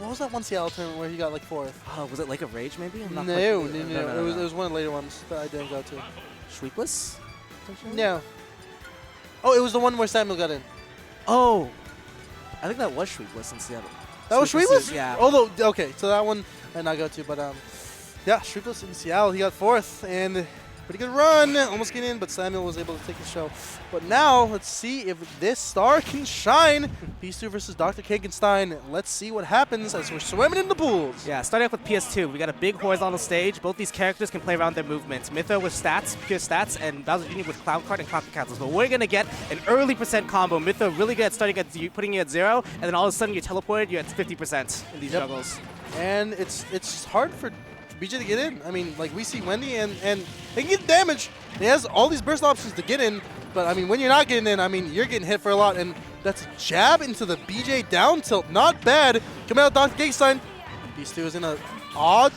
what was that one Seattle tournament where he got like 4th? Oh, was it Lake of Rage maybe? I'm not No. quite- It was one of the later ones that I didn't go to. Sweepless? No. Oh, it was the one where Samuel got in. Oh, I think that was Sweepless in Seattle. That was Sweepless? Yeah. Although, okay, so that one I did not go to, but yeah, Sweepless in Seattle, he got 4th, and pretty good run, almost getting in, but Samuel was able to take the show. But now, let's see if this star can shine. PS2 versus Dr. Cakenstein. Let's see what happens as we're swimming in the pools. Yeah, starting off with PS2, we got a big horizontal stage. Both these characters can play around their movements. Mythra with stats, pure stats, and Bowser Jr. with Clown Card and Clown Cancels. But we're going to get an early percent combo. Mythra really good at starting at putting you at 0, and then all of a sudden you're teleported, you're at 50% in these juggles. And it's hard for BJ to get in. I mean, like we see Wendy and they can get damage. He has all these burst options to get in, but I mean, when you're not getting in, I mean, you're getting hit for a lot. And that's a jab into the BJ down tilt. Not bad. Coming out Dr. Cakenstein. These two is in an odd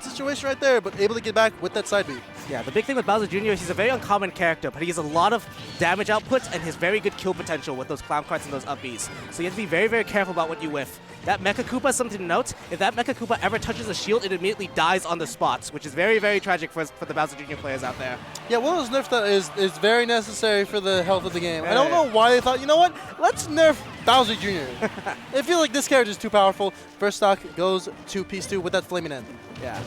situation right there, but able to get back with that side B. Yeah, the big thing with Bowser Jr. is he's a very uncommon character, but he has a lot of damage outputs and his very good kill potential with those Clown Cards and those up Bs. So you have to be very, very careful about what you whiff. That Mecha Koopa is something to note. If that Mecha Koopa ever touches a shield, it immediately dies on the spots, which is very, very tragic for the Bowser Jr. players out there. Yeah, one of those nerfs that is very necessary for the health of the game. I don't know why they thought, you know what, let's nerf Bowser Jr. I feel like this character is too powerful. First stock goes to PS2 with that flaming end. Yeah.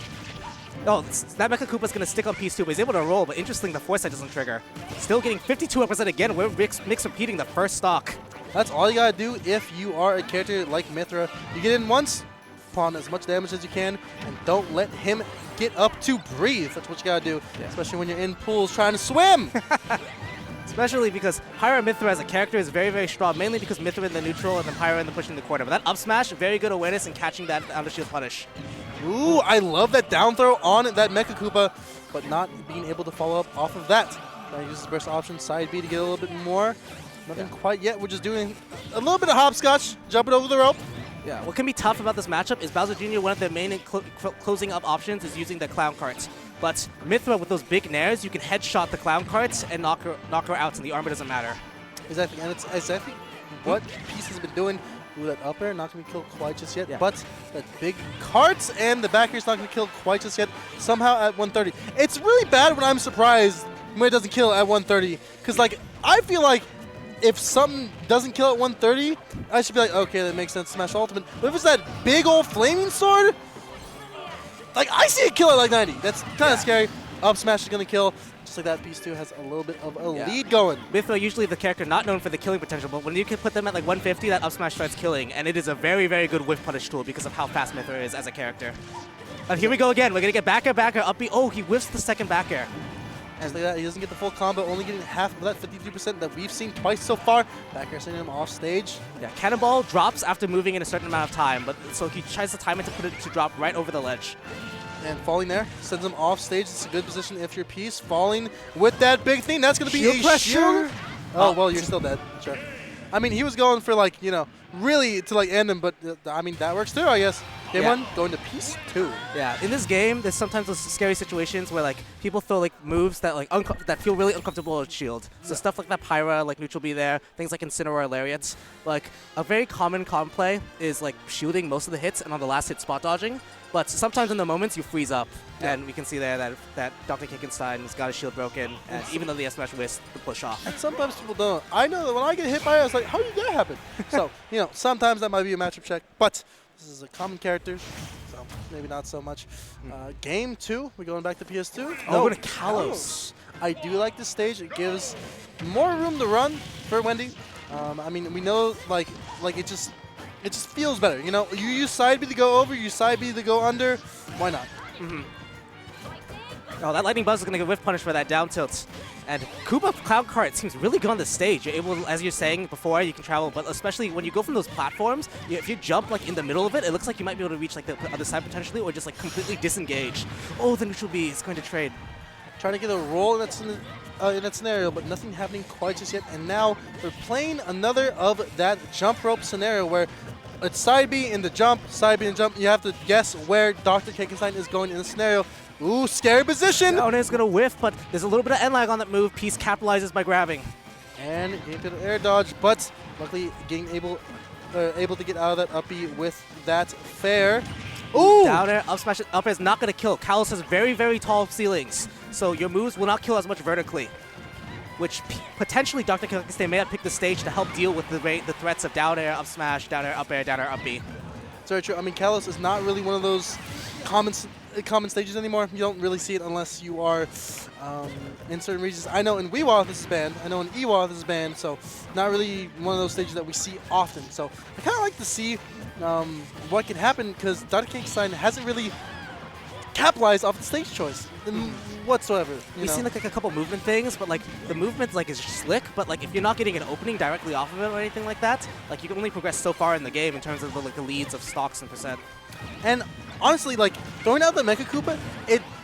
Oh, that Mecha Koopa's going to stick on P2, but he's able to roll, but interesting, the foresight doesn't trigger. Still getting 52% again. We're mix repeating the first stock. That's all you got to do if you are a character like Mythra. You get in once, pawn as much damage as you can, and don't let him get up to breathe. That's what you got to do, especially when you're in pools trying to swim. Especially because Pyra Mythra as a character is very, very strong, mainly because Mythra in the neutral and then Pyra in the pushing the corner. But that up smash, very good awareness in catching that under shield punish. Ooh, I love that down throw on that Mecha Koopa, but not being able to follow up off of that. Trying to use his burst option, side B to get a little bit more. Nothing quite yet. We're just doing a little bit of hopscotch, jumping over the rope. Yeah, what can be tough about this matchup is Bowser Jr., one of their main closing up options is using the Clown Carts. But Mythra, with those big nairs, you can headshot the Clown Carts and knock her out, and the armor doesn't matter. Exactly, and it's exactly what Peace has been doing. Ooh, that up air, not going to kill quite just yet, but that big carts and the back air is not going to kill quite just yet, somehow at 130. It's really bad when I'm surprised when it doesn't kill at 130, because like, I feel like if something doesn't kill at 130, I should be like, okay, that makes sense, smash ultimate. But if it's that big old flaming sword, like, I see it kill at like 90. That's kind of scary. Up smash is going to kill. Just like that, PS2 has a little bit of a lead going. Mythra, usually the character not known for the killing potential, but when you can put them at like 150, that up smash starts killing, and it is a very, very good whiff punish tool because of how fast Mythra is as a character. And here we go again. We're going to get back air, up B. Oh, he whiffs the second back air. Just like that, he doesn't get the full combo, only getting half of that 53% that we've seen twice so far. Back air sending him off stage. Yeah, Cannonball drops after moving in a certain amount of time, but so he tries to time it to put it to drop right over the ledge. And falling there sends him off stage. It's a good position if you're Peace. Falling with that big thing, that's going to be shield a pressure. shield. Oh, well, you're still dead. Sure. I mean, he was going for, like, you know, really to, like, end him, but, I mean, that works too, I guess. Game one, going to Peace 2. Yeah, in this game, there's sometimes those scary situations where, like, people throw, like, moves that, like, that feel really uncomfortable with shield. So stuff like that Pyra, like, neutral B there, things like Incineroar Lariats. Like, a very common play is, like, shielding most of the hits and on the last hit spot dodging. But sometimes in the moments, you freeze up. And we can see there that Dr. Cakenstein has got his shield broken, and even though the S-Smash whiffs, the push off. And sometimes people don't. I know that when I get hit by it, I was like, how did that happen? So, you know, sometimes that might be a matchup check, but this is a common character, so maybe not so much. Game 2, we're going back to PS2. Oh, we're going to Kalos. I do like this stage. It gives more room to run for Wendy. I mean, we know, like it just feels better. You know, you use side B to go over, you use side B to go under. Why not? Oh, that Lightning Buzz is going to get whiff punish for that down tilt. And Koopa Cloud Cart seems really good on the stage. You're able, as you're saying before, you can travel, but especially when you go from those platforms, if you jump like in the middle of it, it looks like you might be able to reach like the other side potentially, or just like completely disengage. Oh, the neutral B is going to trade. Trying to get a roll in that scenario, but nothing happening quite just yet. And now we're playing another of that jump rope scenario where it's side B in the jump, side B in the jump. You have to guess where Dr. Cakenstein is going in the scenario. Ooh, scary position. Down is going to whiff, but there's a little bit of end lag on that move. Peace capitalizes by grabbing. And getting to the air dodge, but luckily getting able to get out of that up B with that fair. Ooh! Down air, up smash, up air is not going to kill. Kalos has very, very tall ceilings, so your moves will not kill as much vertically, which potentially Dr. Cakenstein may have picked the stage to help deal with the threats of down air, up smash, down air, up B. It's very true. I mean, Kalos is not really one of those common stages anymore. You don't really see it unless you are in certain regions. I know in Weewa this is banned. I know in Ewa this is banned, so not really one of those stages that we see often. So I kind of like to see what can happen because Dr. Cakenstein hasn't really capitalized off the stage choice whatsoever. We've seen like a couple movement things, but like the movement like is slick. But like if you're not getting an opening directly off of it or anything like that, like you can only progress so far in the game in terms of the leads of stocks and percent. And honestly, like throwing out the Mecha Koopa,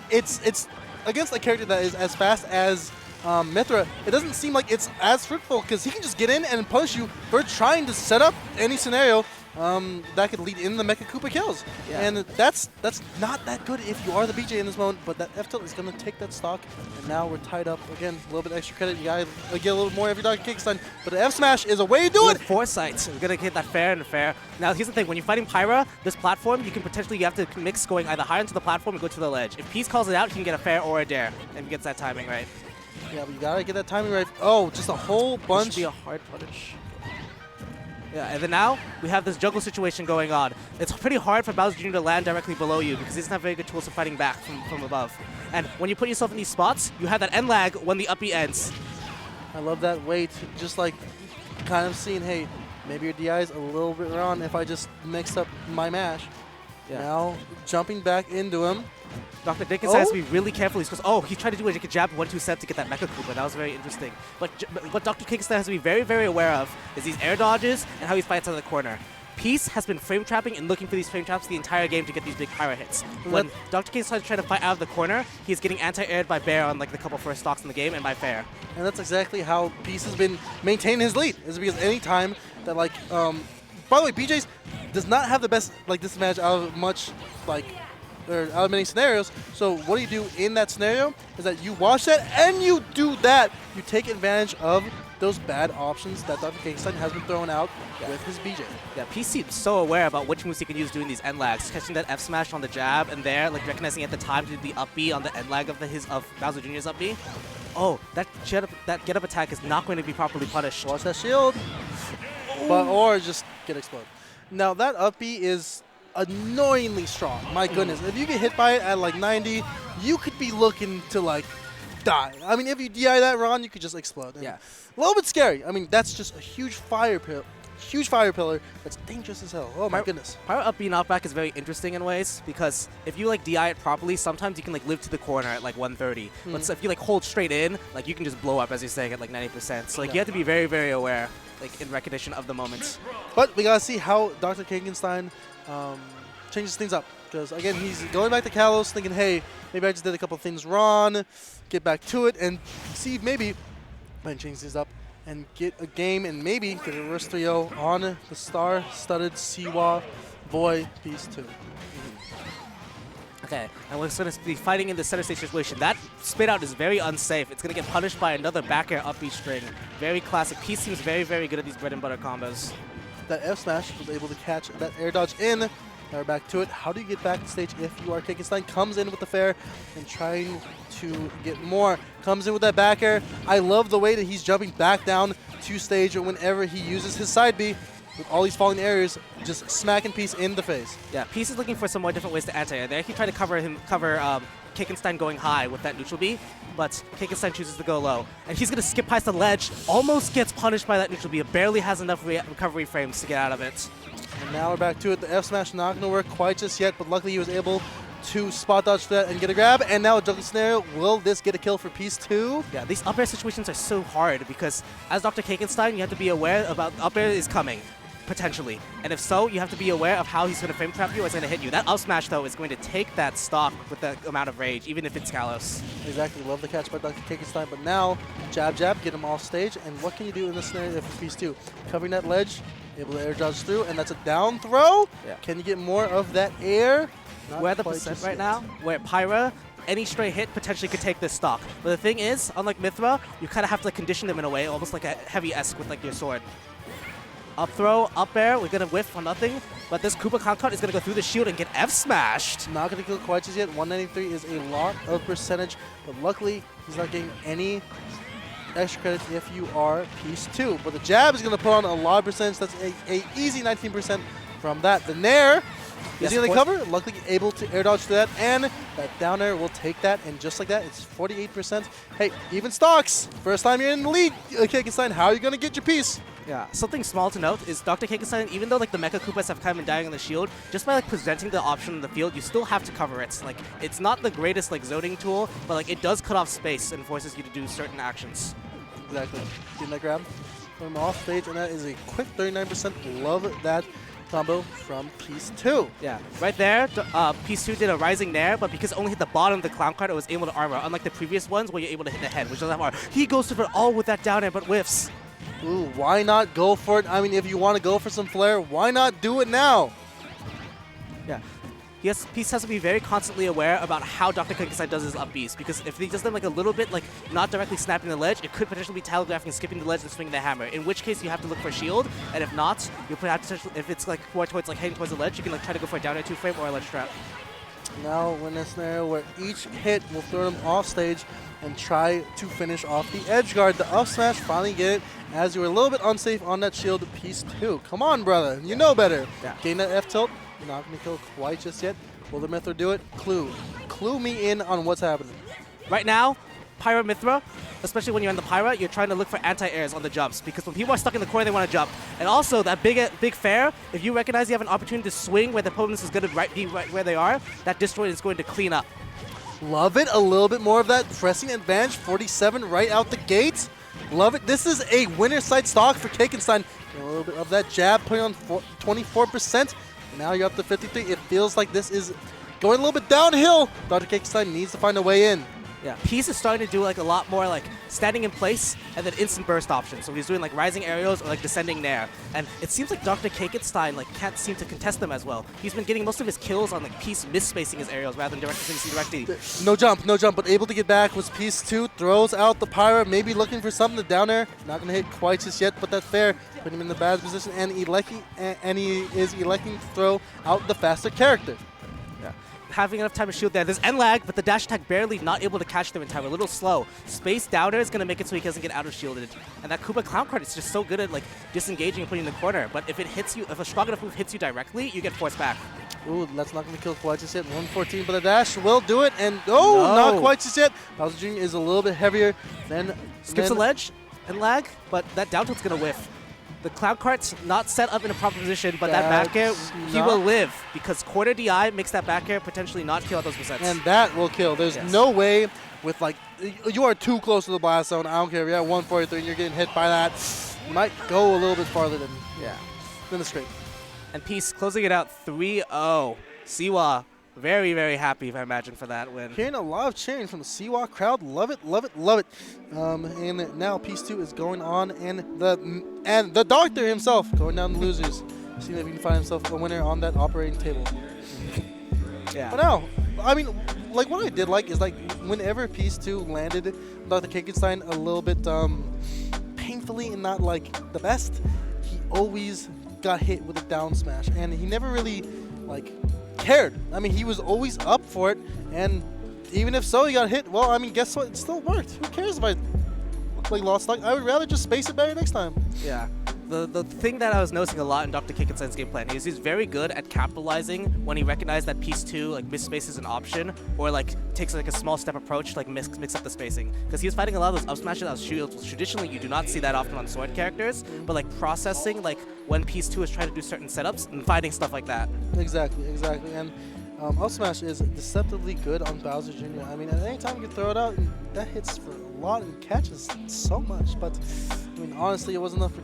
it's against a character that is as fast as Mythra. It doesn't seem like it's as fruitful because he can just get in and punish you for trying to set up any scenario that could lead in the Mecha Koopa kills. Yeah. And that's not that good if you are the BJ in this moment, but that F tilt is going to take that stock, and now we're tied up. Again, a little bit extra credit. You got to get a little more every Dr. Cakenstein, but the F smash is a way to do it. Foresight. We're going to hit that fair and fair. Now, here's the thing. When you're fighting Pyra, this platform, you can potentially, you have to mix going either higher into the platform or go to the ledge. If Peace calls it out, he can get a fair or a dare, and he gets that timing right. Yeah, but you got to get that timing right. Oh, just a whole bunch. This should be a hard punish. Yeah, and then now we have this juggle situation going on. It's pretty hard for Bowser Jr. to land directly below you because he doesn't have very good tools for fighting back from above. And when you put yourself in these spots, you have that end lag when the up B ends. I love that way to just like kind of seeing, hey, maybe your DI is a little bit wrong if I just mix up my mash. Yeah. Now jumping back into him. Dr. Cakenstein has to be really careful. He's he tried to do a jab 1-2 step to get that Mecha Koopa. That was very interesting. But what Dr. Cakenstein has to be very, very aware of is these air dodges and how he fights out of the corner. Peace has been frame trapping and looking for these frame traps the entire game to get these big Pyra hits. When Dr. Cakenstein is trying to fight out of the corner, he's getting anti-aired by Bear on like the couple first stocks in the game and by Fair. And that's exactly how Peace has been maintaining his lead. Is because any time that like, by the way, BJ's does not have the best like disadvantage out of much like. Or out of many scenarios. So what do you do in that scenario is that you watch that and you do that. You take advantage of those bad options that Dr. Cakenstein has been throwing out with his BJ. Yeah, Peace seems so aware about which moves he can use doing these end lags. Catching that F smash on the jab and there, like recognizing at the time to do the up B on the end lag of Bowser Jr.'s up B. Oh, that get up attack is not going to be properly punished. Watch that shield. Or just get exploded. Now that up B is annoyingly strong. My goodness, if you get hit by it at like 90, you could be looking to like die. I mean, if you DI that Ron, you could just explode. And yeah, a little bit scary. I mean, that's just a huge fire pillar that's dangerous as hell. Oh my goodness. Pyra up B knockback is very interesting in ways because if you like DI it properly, sometimes you can like live to the corner at like 130. But so if you like hold straight in, like you can just blow up as you're saying at like 90%. So like you have to be very, very aware, like in recognition of the moments. But we gotta see how Dr. Cakenstein changes things up, because again he's going back to Kalos thinking, hey, maybe I just did a couple things wrong, get back to it and see if maybe I can change things up and get a game and maybe get a reverse 3-0 on the star-studded Siwa Void Piece 2. Okay, and we're going to be fighting in the center stage situation. That spit out is very unsafe. It's going to get punished by another back air up B string. Very classic. Peace seems very, very good at these bread and butter combos. That F smash was able to catch that air dodge in. Now we're back to it. How do you get back to stage if you are Cakenstein? Comes in with the fair and trying to get more. Comes in with that back air. I love the way that he's jumping back down to stage whenever he uses his side B. With all these falling areas, just smacking Peace in the face. Yeah, Peace is looking for some more different ways to anti-air. There he tried to cover Cakenstein going high with that neutral B, but Cakenstein chooses to go low. And he's going to skip past the ledge, almost gets punished by that neutral B. It barely has enough recovery frames to get out of it. And now we're back to it. The F smash not going to work quite just yet, but luckily he was able to spot dodge that and get a grab. And now a juggle scenario. Will this get a kill for Peace 2? Yeah, these up air situations are so hard because as Dr. Cakenstein, you have to be aware about up air is coming. Potentially. And if so, you have to be aware of how he's going to frame trap you or he's going to hit you. That up smash, though, is going to take that stock with the amount of rage, even if it's Kalos. Exactly. Love the catch by Dr. Cakenstein. But now, jab, get him off stage. And what can you do in this scenario for Peace 2? Covering that ledge, able to air dodge through, and that's a down throw. Yeah. Can you get more of that air? We're at the percent right now, where Pyra, any stray hit potentially could take this stock. But the thing is, unlike Mythra, you kind of have to condition them in a way, almost like a heavy-esque with like your sword. Up throw, up air, we're gonna whiff for nothing. But this Koopa Clown Cart is gonna go through the shield and get F smashed. Not going to kill quite just yet. 193 is a lot of percentage, but luckily he's not getting any extra credit if you are piece 2. But the jab is going to put on a lot of percentage. That's a easy 19% from that. The Nair is going to cover. Luckily able to air dodge to that, and that down air will take that. And just like that, it's 48%. Hey, even stocks. First time you're in the lead, Cakenstein. How are you going to get your piece? Yeah, something small to note is Dr. Cakenstein, even though like the Mecha Koopas have kind of been dying on the shield, just by like presenting the option in the field, you still have to cover it. Like, it's not the greatest like zoning tool, but like it does cut off space and forces you to do certain actions. Exactly. Getting that grab from off stage, and that is a quick 39%. Love that combo from piece 2. Yeah, right there, piece 2 did a rising nair, but because it only hit the bottom of the clown card, it was able to armor, unlike the previous ones where you're able to hit the head, which doesn't have armor. He goes for it all with that down air, but whiffs. Ooh, why not go for it? I mean, if you want to go for some flair, why not do it now? Yeah. Piece has to be very constantly aware about how Dr. Cakenstein does his up Bs, because if he does them like a little bit, like not directly snapping the ledge, it could potentially be telegraphing, skipping the ledge, and swinging the hammer. In which case, you have to look for shield, and if not, you have to, if it's like more towards like heading towards the ledge, you can like try to go for a down air 2-frame or a ledge trap. Now we're in a scenario where each hit will throw them off stage and try to finish off the edge guard. The up smash finally get it, as you were a little bit unsafe on that shield piece 2. Come on, brother. You know better. Yeah. Gain that F tilt. Not going to kill quite just yet. Will the Mythra do it? Clue me in on what's happening. Right now, Pyra Mythra, especially when you're in the Pyra, you're trying to look for anti-airs on the jumps, because when people are stuck in the corner, they want to jump. And also, that big fair, if you recognize you have an opportunity to swing where the opponent is going to be right where they are, that destroy is going to clean up. Love it. A little bit more of that pressing advantage. 47 right out the gate. Love it. This is a winner side stock for Cakenstein. A little bit of that jab, putting on 24%. Now you're up to 53. It feels like this is going a little bit downhill. Dr. Cakenstein needs to find a way in. Yeah, Piece is starting to do like a lot more like standing in place and then instant burst options. So he's doing like rising aerials or like descending nair. And it seems like Dr. Cakenstein like can't seem to contest them as well. He's been getting most of his kills on like Piece misspacing his aerials rather than directly. No jump, but able to get back was piece 2. Throws out the Pyra, maybe looking for something to down air. Not going to hit quite just yet, but that fair put him in the bad position, and he is electing to throw out the faster character. Having enough time to shield there. There's end lag, but the dash attack barely not able to catch them in time. A little slow. Space downer is going to make it so he doesn't get out of shielded. And that Koopa Clown card is just so good at like disengaging and putting in the corner. But if it hits you, if a strong enough move hits you directly, you get forced back. Ooh, that's not going to kill quite just yet. 114, but the dash will do it. And not quite just yet. Bowser Jr. is a little bit heavier than... Skips a ledge and lag, but that down tilt's going to whiff. The Cloud Cart's not set up in a proper position, but that back air, he will live, because quarter DI makes that back air potentially not kill out those percents. And that will kill. There's no way with, like, you are too close to the blast zone. I don't care if you're at 143 and you're getting hit by that. You might go a little bit farther than the scrape. And Peace closing it out 3-0. Siwa, very, very happy, if I imagine, for that win. Hearing a lot of cheering from the Siwa crowd. Love it, love it, love it. And now piece 2 is going on, and the doctor himself going down the losers. Seeing if he can find himself a winner on that operating table. Yeah. But now, I mean, like what I did like is like whenever piece 2 landed Dr. Cakenstein a little bit painfully and not like the best, he always got hit with a down smash, and he never really like cared. I mean, he was always up for it, and even if so, he got hit. Well, I mean, guess what? It still worked. Who cares if I like lost stock? I would rather just space it better next time. Yeah. The thing that I was noticing a lot in Dr. Cakenstein's game plan is he's very good at capitalizing when he recognized that piece 2 like misspace is an option, or like takes like a small step approach, like mix up the spacing. Because he was fighting a lot of those up smashes out of shields. Traditionally, you do not see that often on sword characters, but like processing like when piece 2 is trying to do certain setups and fighting stuff like that. Exactly. And up smash is deceptively good on Bowser Jr. I mean, at any time you can throw it out, that hits for a lot and catches so much. But I mean, honestly, it wasn't enough for